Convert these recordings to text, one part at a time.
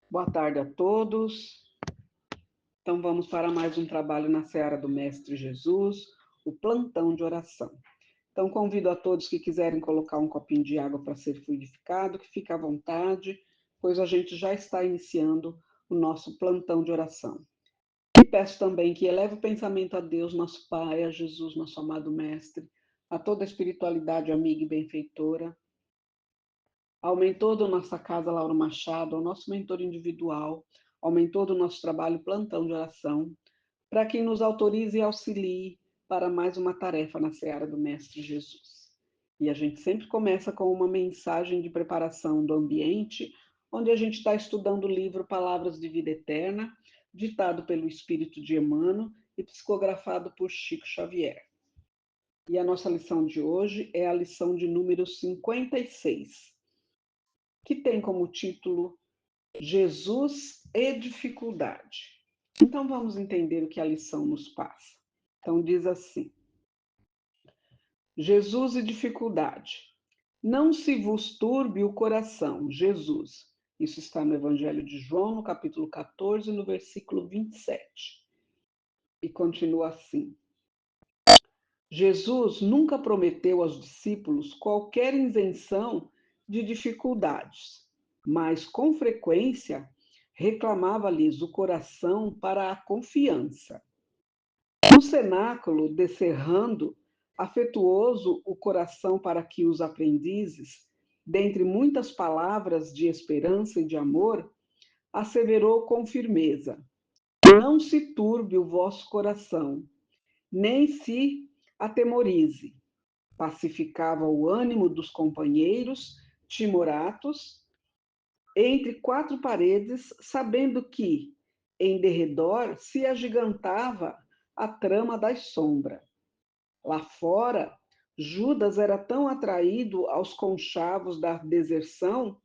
Boa tarde a todos. Então, vamos para mais um trabalho na Seara do Mestre Jesus, o plantão de oração. Então, convido a todos que quiserem colocar um copinho de água para ser fluidificado, que fique à vontade, pois a gente já está iniciando o nosso plantão de oração. E peço também que eleve o pensamento a Deus, nosso Pai, a Jesus, nosso amado Mestre, a toda a espiritualidade amiga e benfeitora, ao mentor da nossa casa, Laura Machado, ao nosso mentor individual, ao mentor do nosso trabalho Plantão de Oração, para quem nos autorize e auxilie para mais uma tarefa na seara do Mestre Jesus. E a gente sempre começa com uma mensagem de preparação do ambiente, onde a gente está estudando o livro Palavras de Vida Eterna, ditado pelo Espírito de Emmanuel e psicografado por Chico Xavier. E a nossa lição de hoje é a lição de número 56, que tem como título Jesus e dificuldade. Então vamos entender o que a lição nos passa. Então diz assim: Jesus e dificuldade. Não se vos turbe o coração, Jesus. Isso está no Evangelho de João, no capítulo 14, no versículo 27. E continua assim: Jesus nunca prometeu aos discípulos qualquer isenção de dificuldades, mas com frequência reclamava-lhes o coração para a confiança. No cenáculo, descerrando, afetuoso o coração para que os aprendizes, dentre muitas palavras de esperança e de amor, asseverou com firmeza: não se turbe o vosso coração, nem se atemorize. Pacificava o ânimo dos companheiros timoratos entre quatro paredes, sabendo que, em derredor, se agigantava a trama das sombras. Lá fora, Judas era tão atraído aos conchavos da deserção,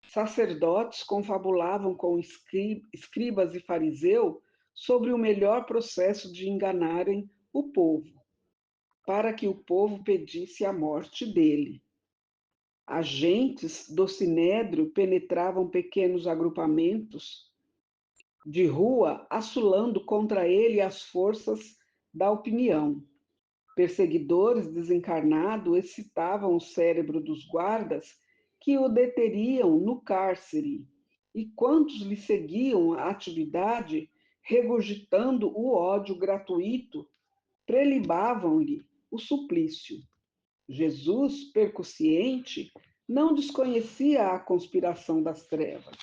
sacerdotes confabulavam com escribas e fariseus sobre o melhor processo de enganarem o povo, para que o povo pedisse a morte dele. Agentes do sinédrio penetravam pequenos agrupamentos de rua, assolando contra ele as forças da opinião. Perseguidores desencarnados excitavam o cérebro dos guardas que o deteriam no cárcere, e quantos lhe seguiam a atividade, regurgitando o ódio gratuito, prelibavam-lhe o suplício. Jesus, percussiente, não desconhecia a conspiração das trevas.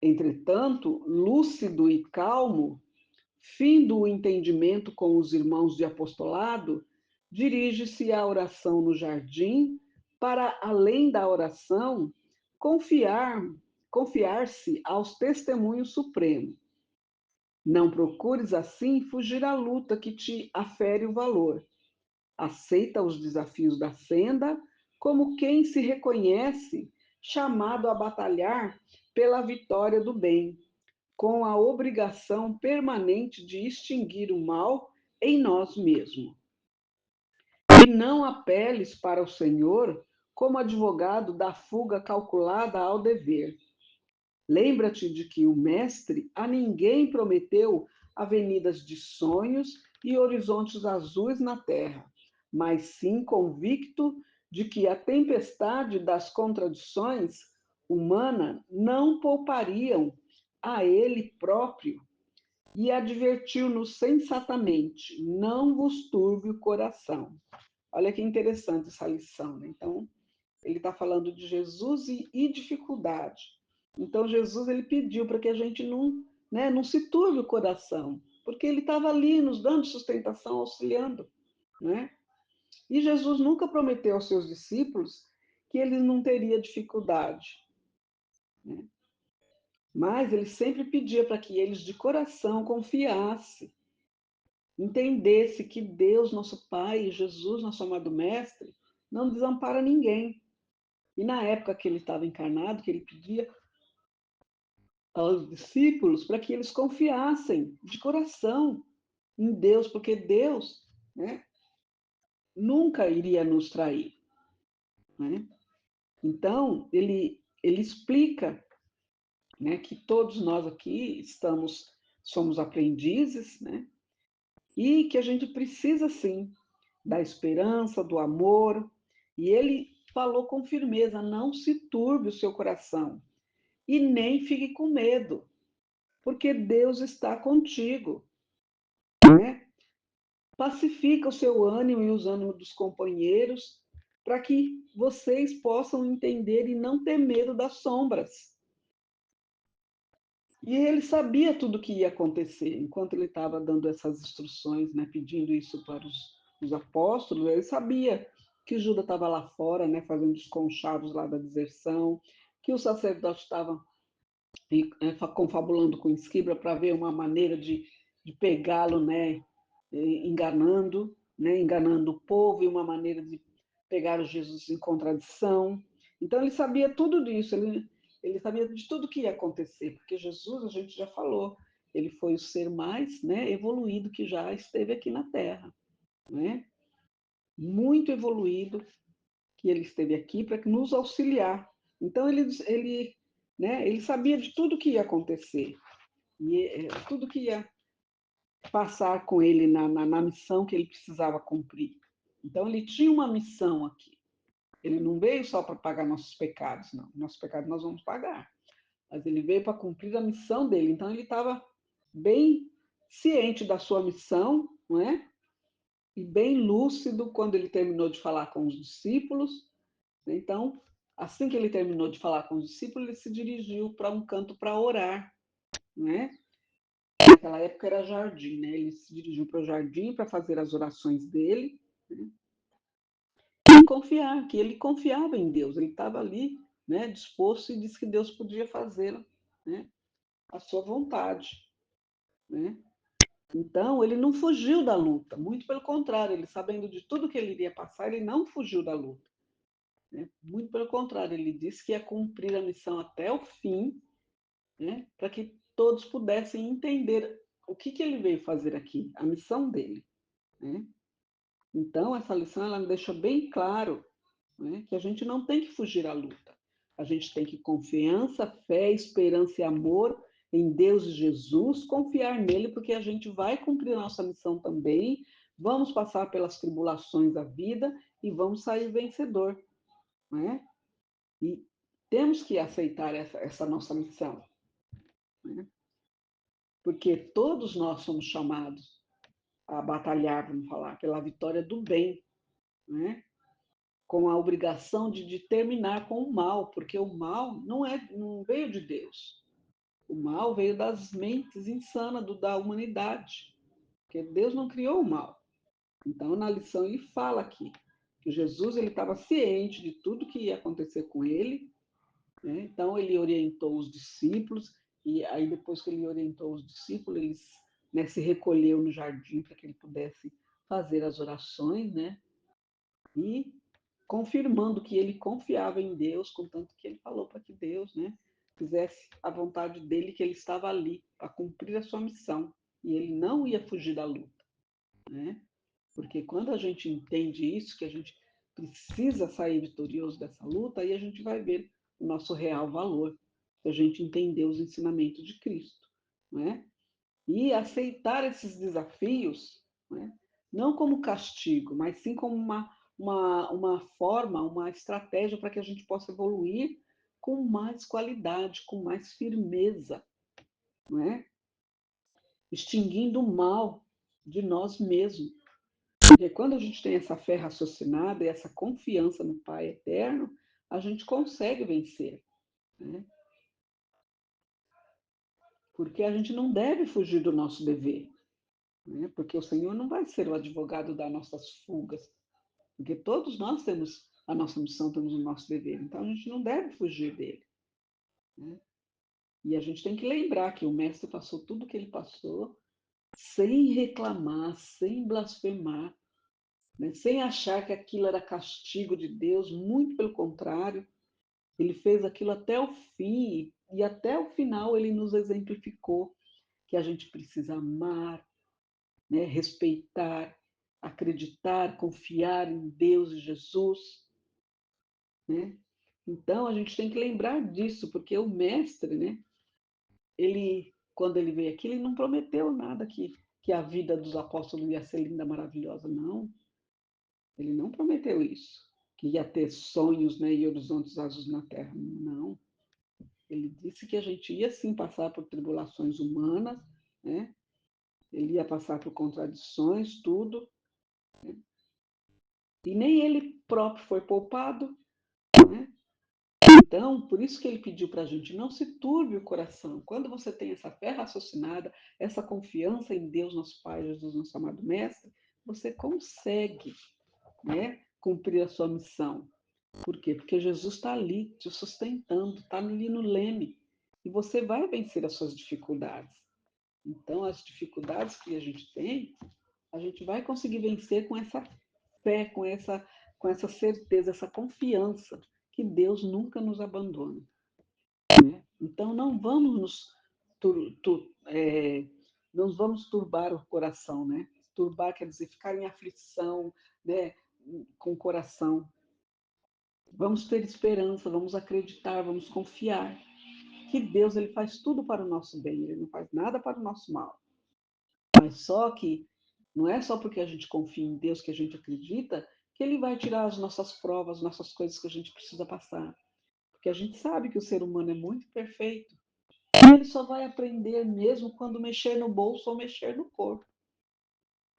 Entretanto, lúcido e calmo, findo o entendimento com os irmãos de apostolado, dirige-se à oração no jardim para, além da oração, confiar-se aos testemunhos supremos. Não procures, assim, fugir à luta que te afere o valor. Aceita os desafios da senda como quem se reconhece chamado a batalhar pela vitória do bem, com a obrigação permanente de extinguir o mal em nós mesmos. E não apeles para o Senhor como advogado da fuga calculada ao dever. Lembra-te de que o Mestre a ninguém prometeu avenidas de sonhos e horizontes azuis na terra, mas sim convicto de que a tempestade das contradições humanas não poupariam a ele próprio, e advertiu-nos sensatamente: não vos turbe o coração. Olha que interessante essa lição, né? Então, ele está falando de Jesus e dificuldade. Então, Jesus ele pediu para que a gente não, né, não se turbe o coração, porque ele estava ali nos dando sustentação, auxiliando. Né? E Jesus nunca prometeu aos seus discípulos que ele não teria dificuldade. Né? Mas ele sempre pedia para que eles de coração confiassem, entendesse que Deus, nosso Pai, Jesus, nosso amado Mestre, não desampara ninguém. E na época que ele estava encarnado, que ele pedia aos discípulos para que eles confiassem de coração em Deus, porque Deus, né, nunca iria nos trair. Né? Então, ele explica né, que todos nós aqui somos aprendizes, né, e que a gente precisa sim da esperança, do amor. E ele falou com firmeza: não se turbe o seu coração e nem fique com medo, porque Deus está contigo, né? Pacifica o seu ânimo e os ânimos dos companheiros, para que vocês possam entender e não ter medo das sombras. E ele sabia tudo o que ia acontecer, enquanto ele estava dando essas instruções, né, pedindo isso para os apóstolos, ele sabia que Judas estava lá fora, né, fazendo os conchavos lá da deserção, que os sacerdotes estavam confabulando com Esquibra para ver uma maneira de pegá-lo, né, enganando, né, enganando o povo, e uma maneira de pegar o Jesus em contradição. Então ele sabia tudo disso, ele sabia de tudo que ia acontecer, porque Jesus, a gente já falou, ele foi o ser mais, né, evoluído que já esteve aqui na Terra, né? Muito evoluído que ele esteve aqui para nos auxiliar. Então ele sabia de tudo que ia acontecer e tudo que ia passar com ele na missão que ele precisava cumprir. Então ele tinha uma missão aqui. Ele não veio só para pagar nossos pecados, não. Nossos pecados nós vamos pagar. Mas ele veio para cumprir a missão dele. Então ele estava bem ciente da sua missão, não é? E bem lúcido quando ele terminou de falar com os discípulos. Então, assim que ele terminou de falar com os discípulos, ele se dirigiu para um canto para orar, né? Naquela época era jardim, né? Ele se dirigiu para o jardim para fazer as orações dele, né? E confiar, que ele confiava em Deus, ele estava ali, né, disposto e disse que Deus podia fazer, né, a sua vontade, né? Então, ele não fugiu da luta, muito pelo contrário, ele sabendo de tudo que ele iria passar, ele não fugiu da luta, né? Muito pelo contrário, ele disse que ia cumprir a missão até o fim, né, para que todos pudessem entender o que ele veio fazer aqui, a missão dele, né? Então, essa lição ela me deixa bem claro, né, que a gente não tem que fugir à luta. A gente tem que confiança, fé, esperança e amor em Deus e Jesus, confiar nele, porque a gente vai cumprir a nossa missão também, vamos passar pelas tribulações da vida e vamos sair vencedor, né? E temos que aceitar essa nossa missão, né? Porque todos nós somos chamados a batalhar, vamos falar, pela vitória do bem, né? Com a obrigação de terminar com o mal, porque o mal não veio de Deus. O mal veio das mentes insanas da humanidade, porque Deus não criou o mal. Então, na lição, ele fala aqui que Jesus ele estava ciente de tudo que ia acontecer com ele, né? Então, ele orientou os discípulos, e aí, depois que ele orientou os discípulos, eles, né, se recolheu no jardim para que ele pudesse fazer as orações, né? E confirmando que ele confiava em Deus, contanto que ele falou para que Deus, né, fizesse a vontade dele, que ele estava ali para cumprir a sua missão e ele não ia fugir da luta, né? Porque quando a gente entende isso, que a gente precisa sair vitorioso dessa luta, aí a gente vai ver o nosso real valor, se a gente entender os ensinamentos de Cristo, né? E aceitar esses desafios, né, não como castigo, mas sim como uma forma, uma estratégia para que a gente possa evoluir com mais qualidade, com mais firmeza, não é? Extinguindo o mal de nós mesmos. Porque quando a gente tem essa fé raciocinada e essa confiança no Pai eterno, a gente consegue vencer, né? Porque a gente não deve fugir do nosso dever, né? Porque o Senhor não vai ser o advogado das nossas fugas, porque todos nós temos a nossa missão, temos o nosso dever, então a gente não deve fugir dele, né? E a gente tem que lembrar que o Mestre passou tudo o que ele passou sem reclamar, sem blasfemar, né? Sem achar que aquilo era castigo de Deus, muito pelo contrário, ele fez aquilo até o fim e até o final ele nos exemplificou que a gente precisa amar, né, respeitar, acreditar, confiar em Deus e Jesus, né? Então a gente tem que lembrar disso, porque o mestre, né, quando ele veio aqui, ele não prometeu nada que a vida dos apóstolos ia ser linda, maravilhosa, não. Ele não prometeu isso, que ia ter sonhos, né, e horizontes azuis na terra, não. Ele disse que a gente ia sim passar por tribulações humanas, né? Ele ia passar por contradições, tudo, né? E nem ele próprio foi poupado, né? Então, por isso que ele pediu para a gente, não se turbe o coração. Quando você tem essa fé raciocinada, essa confiança em Deus, nosso Pai, Jesus, nosso amado Mestre, você consegue, né, cumprir a sua missão. Por quê? Porque Jesus está ali te sustentando, está ali no leme. E você vai vencer as suas dificuldades. Então, as dificuldades que a gente tem, a gente vai conseguir vencer com essa fé, com essa certeza, essa confiança que Deus nunca nos abandona. Né? Então, não vamos turbar o coração, né? Turbar quer dizer ficar em aflição, né? Com o coração. Vamos ter esperança, vamos acreditar, vamos confiar que Deus ele faz tudo para o nosso bem, ele não faz nada para o nosso mal. Mas só que não é só porque a gente confia em Deus que a gente acredita que ele vai tirar as nossas provas, as nossas coisas que a gente precisa passar. Porque a gente sabe que o ser humano é muito perfeito. E ele só vai aprender mesmo quando mexer no bolso ou mexer no corpo.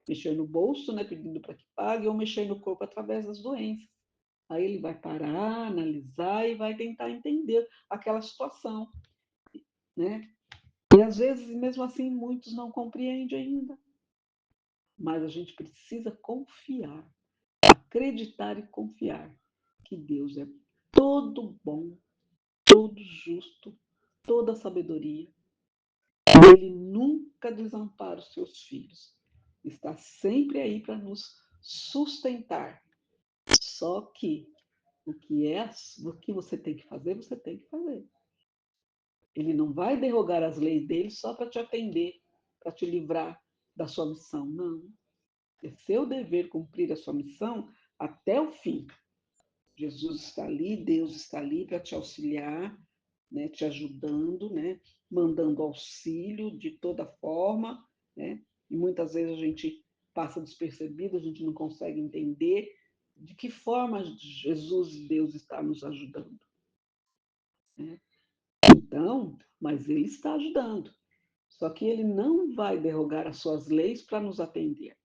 Mexer no bolso, né, pedindo para que pague, ou mexer no corpo através das doenças. Aí ele vai parar, analisar e vai tentar entender aquela situação, né? E às vezes, mesmo assim, muitos não compreendem ainda. Mas a gente precisa confiar, acreditar e confiar que Deus é todo bom, todo justo, toda sabedoria. Ele nunca desampara os seus filhos. Está sempre aí para nos sustentar. Só que o que você tem que fazer, você tem que fazer. Ele não vai derrogar as leis dele só para te atender, para te livrar da sua missão. Não. É seu dever cumprir a sua missão até o fim. Jesus está ali, Deus está ali para te auxiliar, né, te ajudando, né, mandando auxílio de toda forma, né? E muitas vezes a gente passa despercebido, a gente não consegue entender de que forma Jesus e Deus está nos ajudando, né? Então, mas ele está ajudando. Só que ele não vai derrogar as suas leis para nos atender.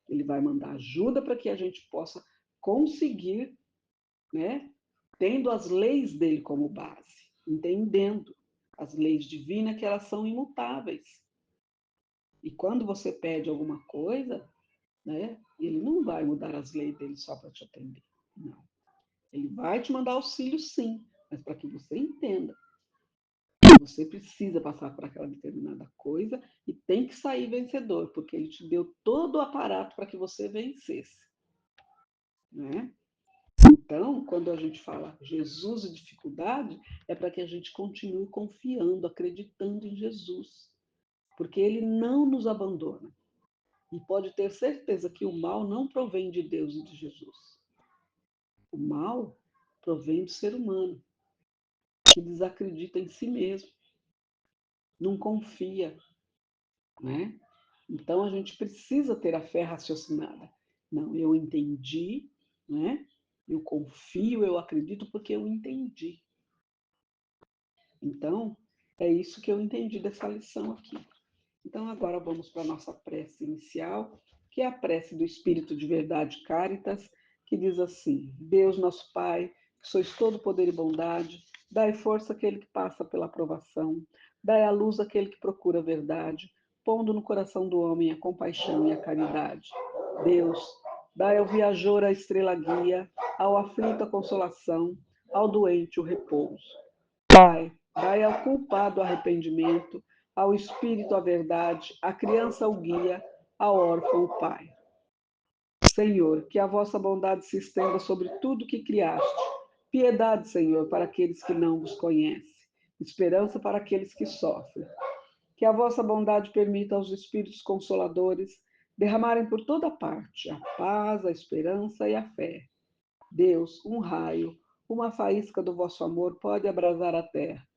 Ele vai mandar ajuda para que a gente possa conseguir, né, tendo as leis dele como base, entendendo as leis divinas que elas são imutáveis. E quando você pede alguma coisa, né, ele não vai mudar as leis dele só para te atender. Não. Ele vai te mandar auxílio, sim, mas para que você entenda. Você precisa passar por aquela determinada coisa e tem que sair vencedor, porque ele te deu todo o aparato para que você vencesse. Né? Então, quando a gente fala Jesus e dificuldade, é para que a gente continue confiando, acreditando em Jesus, porque ele não nos abandona. E pode ter certeza que o mal não provém de Deus e de Jesus. O mal provém do ser humano, que desacredita em si mesmo, não confia, né? Então a gente precisa ter a fé raciocinada. Não, eu entendi, né? Eu confio, eu acredito porque eu entendi. Então, é isso que eu entendi dessa lição aqui. Então, agora vamos para a nossa prece inicial, que é a prece do Espírito de Verdade Caritas, que diz assim: Deus, nosso Pai, que sois todo poder e bondade, dai força àquele que passa pela provação, dai à luz àquele que procura a verdade, pondo no coração do homem a compaixão e a caridade. Deus, dai ao viajor a estrela guia, ao aflito a consolação, ao doente o repouso. Pai, dai ao culpado arrependimento, ao espírito a verdade, à criança o guia, ao órfão o pai. Senhor, que a vossa bondade se estenda sobre tudo que criaste. Piedade, Senhor, para aqueles que não vos conhecem. Esperança para aqueles que sofrem. Que a vossa bondade permita aos espíritos consoladores derramarem por toda parte a paz, a esperança e a fé. Deus, um raio, uma faísca do vosso amor pode abrasar a terra.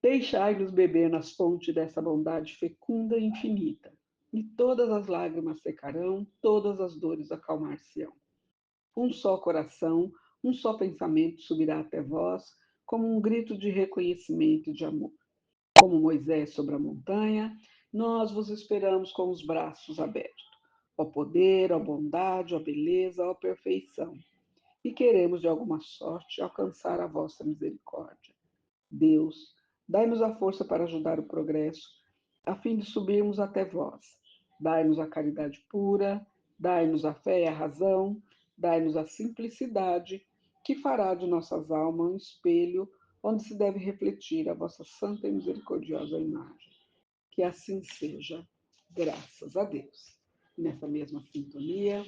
Deixai-nos beber nas fontes dessa bondade fecunda e infinita, e todas as lágrimas secarão, todas as dores acalmar-se-ão. Um só coração, um só pensamento subirá até vós, como um grito de reconhecimento e de amor. Como Moisés sobre a montanha, nós vos esperamos com os braços abertos. Ó poder, ó bondade, ó beleza, ó perfeição. E queremos, de alguma sorte, alcançar a vossa misericórdia. Deus, dai-nos a força para ajudar o progresso, a fim de subirmos até vós. Dai-nos a caridade pura, dai-nos a fé e a razão, dai-nos a simplicidade, que fará de nossas almas um espelho onde se deve refletir a vossa santa e misericordiosa imagem. Que assim seja, graças a Deus. Nessa mesma sintonia,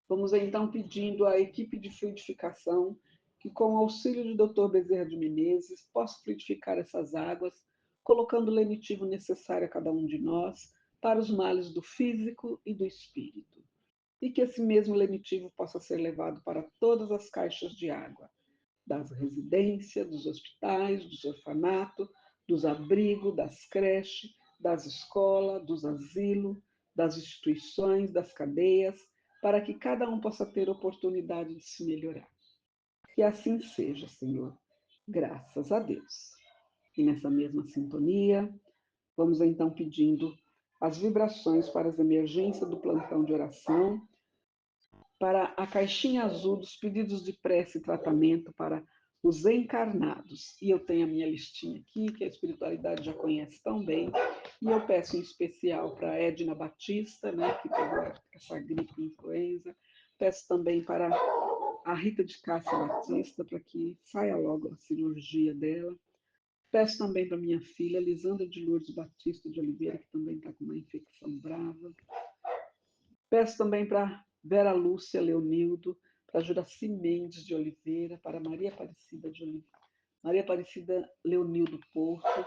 vamos então pedindo à equipe de fluidificação que, com o auxílio do Dr. Bezerra de Menezes, possa fluidificar essas águas, colocando o lenitivo necessário a cada um de nós para os males do físico e do espírito. E que esse mesmo lenitivo possa ser levado para todas as caixas de água, das residências, dos hospitais, dos orfanatos, dos abrigos, das creches, das escolas, dos asilos, das instituições, das cadeias, para que cada um possa ter oportunidade de se melhorar. Que assim seja, Senhor. Graças a Deus. E nessa mesma sintonia, vamos então pedindo as vibrações para as emergências do plantão de oração, para a caixinha azul dos pedidos de prece e tratamento para os encarnados. E eu tenho a minha listinha aqui, que a espiritualidade já conhece tão bem, e eu peço em especial para a Edna Batista, né, que pegou essa gripe influenza. Peço também para a Rita de Cássia Batista, para que saia logo a cirurgia dela. Peço também para minha filha, Lisandra de Lourdes Batista de Oliveira, que também está com uma infecção brava. Peço também para Vera Lúcia Leonildo, para Juraci Mendes de Oliveira, para Maria Aparecida de Oliveira, Maria Aparecida Leonildo Porto,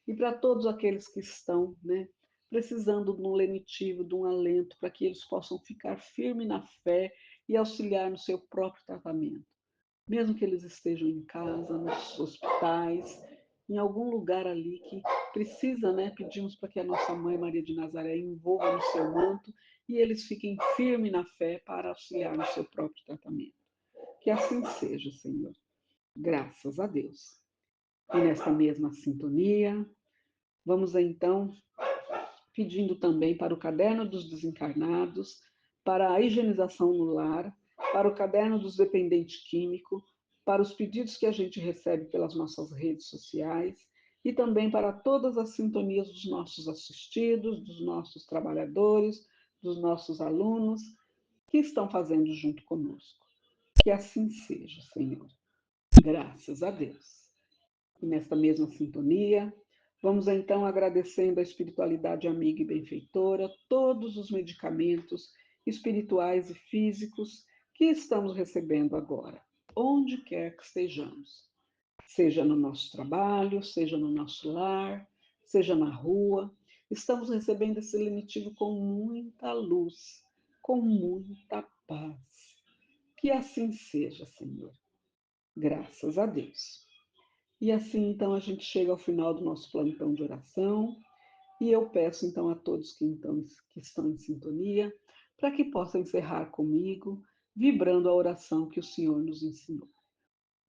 e para todos aqueles que estão, né, precisando de um lenitivo, de um alento, para que eles possam ficar firmes na fé e auxiliar no seu próprio tratamento. Mesmo que eles estejam em casa, nos hospitais, em algum lugar ali que precisa, né? Pedimos para que a nossa mãe Maria de Nazaré envolva no seu manto e eles fiquem firmes na fé para auxiliar no seu próprio tratamento. Que assim seja, Senhor. Graças a Deus. E nesta mesma sintonia, vamos então pedindo também para o Caderno dos Desencarnados, para a higienização no lar, para o Caderno dos Dependentes Químicos, para os pedidos que a gente recebe pelas nossas redes sociais e também para todas as sintonias dos nossos assistidos, dos nossos trabalhadores, dos nossos alunos que estão fazendo junto conosco. Que assim seja, Senhor. Graças a Deus. E nesta mesma sintonia, vamos então agradecendo a espiritualidade amiga e benfeitora, todos os medicamentos espirituais e físicos que estamos recebendo agora, onde quer que estejamos, seja no nosso trabalho, seja no nosso lar, seja na rua, estamos recebendo esse lenitivo com muita luz, com muita paz. Que assim seja, Senhor. Graças a Deus. E assim, então, a gente chega ao final do nosso plantão de oração e eu peço, então, a todos que estão em sintonia para que possam encerrar comigo, vibrando a oração que o Senhor nos ensinou.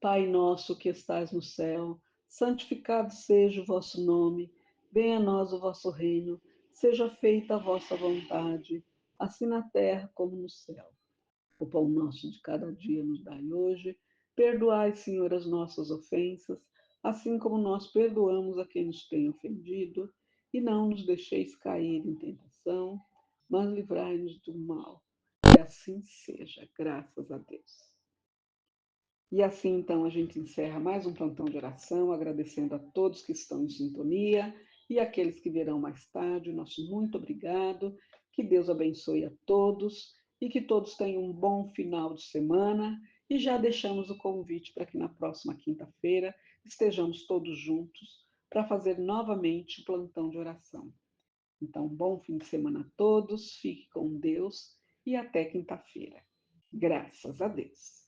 Pai nosso que estais no céu, santificado seja o vosso nome, venha a nós o vosso reino, seja feita a vossa vontade, assim na terra como no céu. O pão nosso de cada dia nos dai hoje. Perdoai, Senhor, as nossas ofensas, assim como nós perdoamos a quem nos tem ofendido. E não nos deixeis cair em tentação, mas livrai-nos do mal. Que assim seja, graças a Deus. E assim, então, a gente encerra mais um plantão de oração, agradecendo a todos que estão em sintonia e aqueles que virão mais tarde. Nosso muito obrigado. Que Deus abençoe a todos e que todos tenham um bom final de semana. E já deixamos o convite para que na próxima quinta-feira estejamos todos juntos para fazer novamente o plantão de oração. Então, bom fim de semana a todos, fique com Deus e até quinta-feira. Graças a Deus.